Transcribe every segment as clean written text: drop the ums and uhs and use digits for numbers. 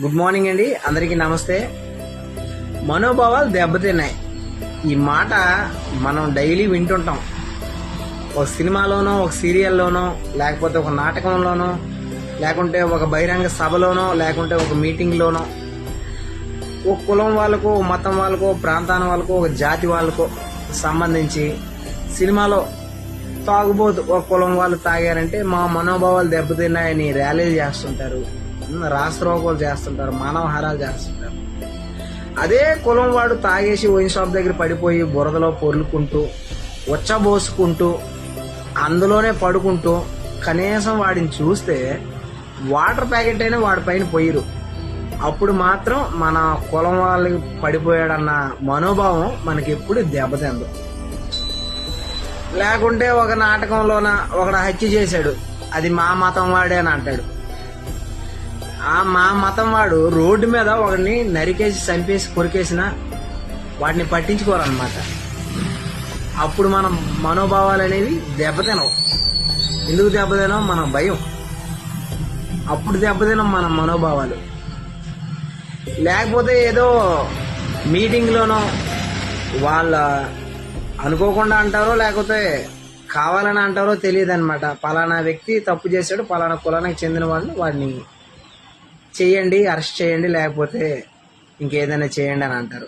Good morning అండి, అందరికీ నమస్తే. మనోభావాలు దెబ్బతిన్నాయి. ఈ మాట మనం డైలీ వింటుంటాం. ఒక సినిమాలోనో, ఒక సీరియల్లోనో, లేకపోతే ఒక నాటకంలోనో, లేకుంటే ఒక బహిరంగ సభలోనో, లేకుంటే ఒక మీటింగ్లోనో, ఒక కులం వాళ్ళకో, మతం వాళ్ళకో, ప్రాంతాల వాళ్ళకో, ఒక జాతి వాళ్ళకో సంబంధించి సినిమాలో తాగుబోతు ఒక కులం వాళ్ళు తాగారంటే మా మనోభావాలు దెబ్బతిన్నాయని ర్యాలీలు చేస్తుంటారు, రాష్ట్రోకోలు చేస్తుంటారు, మానవహారాలు చేస్తుంటారు. అదే కులం వాడు తాగేసి వైన్ షాప్ దగ్గర పడిపోయి బురదలో పొర్లుకుంటూ, ఉచ్చబోసుకుంటూ, అందులోనే పడుకుంటూ, కనీసం వాడిని చూస్తే వాటర్ ప్యాకెట్ అయినా వాడి పైన పోయిరు. అప్పుడు మాత్రం మన కులం వాళ్ళకి పడిపోయాడన్న మనోభావం మనకి ఎప్పుడు దెబ్బతిందు. లేకుంటే ఒక నాటకంలోన ఒకడు హత్య చేశాడు, అది మా మతం వాడే అని అంటాడు. ఆ మా మతం వాడు రోడ్డు మీద ఒకడిని నరికేసి చంపేసి కొరికేసిన వాటిని పట్టించుకోరన్నమాట. అప్పుడు మన మనోభావాలు అనేవి దెబ్బతినవు. ఎందుకు దెబ్బతినవు? మన భయం. అప్పుడు దెబ్బతినం మన మనోభావాలు. లేకపోతే ఏదో మీటింగ్లోనో వాళ్ళ అనుకోకుండా అంటారో లేకపోతే కావాలని అంటారో తెలియదు అనమాట. పలానా వ్యక్తి తప్పు చేశాడు, పలానా కులానికి చెందిన వాళ్ళు, వాడిని చేయండి, అరెస్ట్ చేయండి, లేకపోతే ఇంకేదైనా చేయండి అని అంటారు.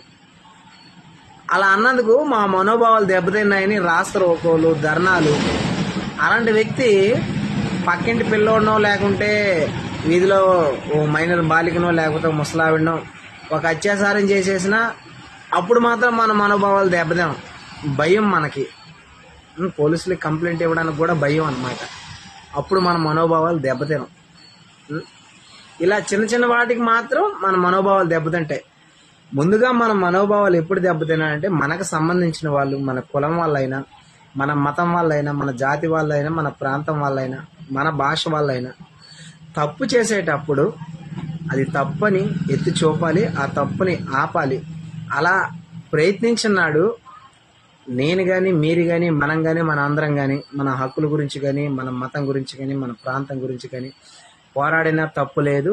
అలా అన్నందుకు మా మనోభావాలు దెబ్బతిన్నాయని రాస్తారోకోలు, ధర్నాలు. అలాంటి వ్యక్తి పక్కింటి పిల్లోడనో, లేకుంటే వీధిలో ఓ మైనర్ బాలికనో, లేకపోతే ముసలావిడనో ఒక అత్యాచారం చేసేసినా అప్పుడు మాత్రం మన మనోభావాలు దెబ్బతినం. భయం మనకి. పోలీసులకి కంప్లైంట్ ఇవ్వడానికి కూడా భయం అన్నమాట. అప్పుడు మన మనోభావాలు దెబ్బతినం. ఇలా చిన్న చిన్న వాటికి మాత్రం మన మనోభావాలు దెబ్బతింటాయి. ముందుగా మన మనోభావాలు ఎప్పుడు దెబ్బతినాయంటే మనకు సంబంధించిన వాళ్ళు, మన కులం వాళ్ళైనా, మన మతం వాళ్ళైనా, మన జాతి వాళ్ళైనా, మన ప్రాంతం వాళ్ళైనా, మన భాష వాళ్ళైనా తప్పు చేసేటప్పుడు అది తప్పని ఎత్తి చూపాలి, ఆ తప్పుని ఆపాలి. అలా ప్రయత్నించినాడు నేను కానీ, మీరు కానీ, మనం కానీ, మన అందరం కానీ మన హక్కుల గురించి కానీ, మన మతం గురించి కానీ, మన ప్రాంతం గురించి కానీ పోరాడినా తప్పు లేదు,